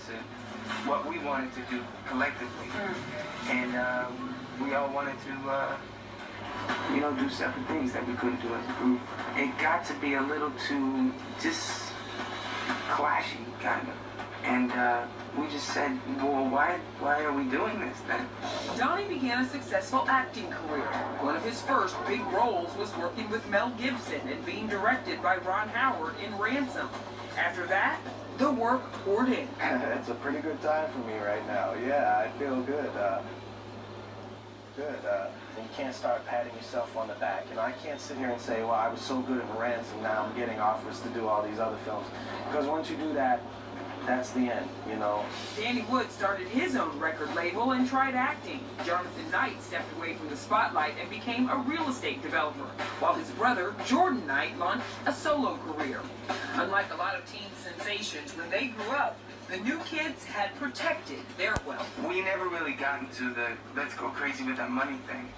to what we wanted to do collectively. And we all wanted to, do separate things that we couldn't do as a group. It got to be a little too just clashy, kind of. And we just said, well, why are we doing this then? Donnie began a successful acting career. One of his first big roles was working with Mel Gibson and being directed by Ron Howard in Ransom. After that, the work poured in. It's a pretty good time for me right now. Yeah, I feel good. You can't start patting yourself on the back. I can't sit here and say, well, I was so good in Ransom, now I'm getting offers to do all these other films. Because once you do that, that's the end, Danny Wood started his own record label and tried acting. Jonathan Knight stepped away from the spotlight and became a real estate developer, while his brother, Jordan Knight, launched a solo career. Unlike a lot of teen sensations, when they grew up, the new kids had protected their wealth. We never really got into the let's go crazy with that money thing.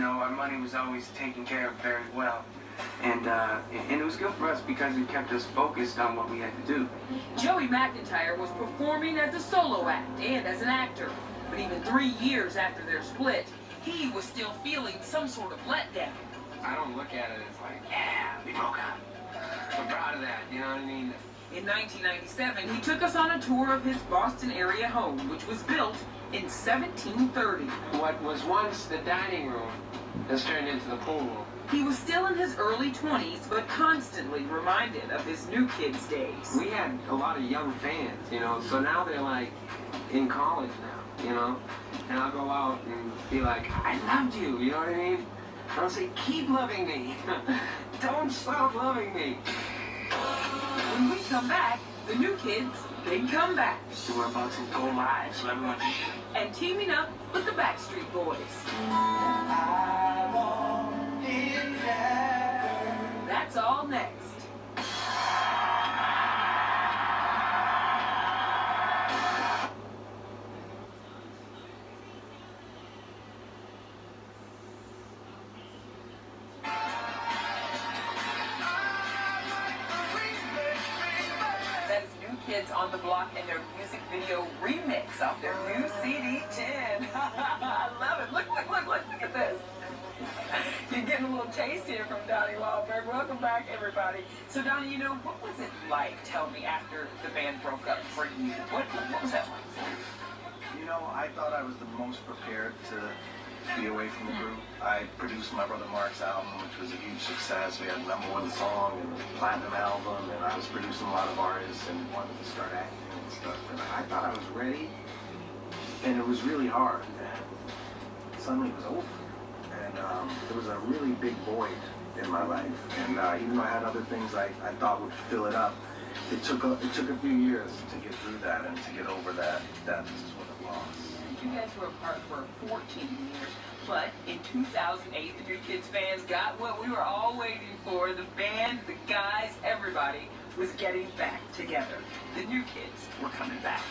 Our money was always taken care of very well. And it was good for us because it kept us focused on what we had to do. Joey McIntyre was performing as a solo act and as an actor. But even 3 years after their split, he was still feeling some sort of letdown. I don't look at it as like, yeah, we broke up. I'm proud of that, you know what I mean? In 1997, he took us on a tour of his Boston area home, which was built in 1730. What was once the dining room has turned into the pool room. He was still in his early 20s, but constantly reminded of his new kids' days. We had a lot of young fans, so now they're like in college now, and I'll go out and be like, I loved you, you know what I mean? I'll say, keep loving me. Don't stop loving me. When we come back, the new kids, big comeback. So we're about to go live, so everyone can hear. And teaming up with the Backstreet Boys. That's all next. That is New Kids on the Block and their music video remix off their new CD 10. I love it. Look at this. You're getting a little taste here from Donnie Wahlberg. Welcome back, everybody. So, Donnie, what was it like, tell me, after the band broke up for you? What was that like for you? I thought I was the most prepared to be away from the group. I produced my brother Mark's album, which was a huge success. We had a #1 song and a platinum album, and I was producing a lot of artists and wanted to start acting and stuff. And I thought I was ready, and it was really hard. And suddenly it was over. And there was a really big void in my life. And even though I had other things I thought would fill it up, it took a few years to get through that and to get over that sort of loss. You guys were apart for 14 years, but in 2008, the New Kids fans got what we were all waiting for. The band, the guys, everybody was getting back together. The New Kids were coming back.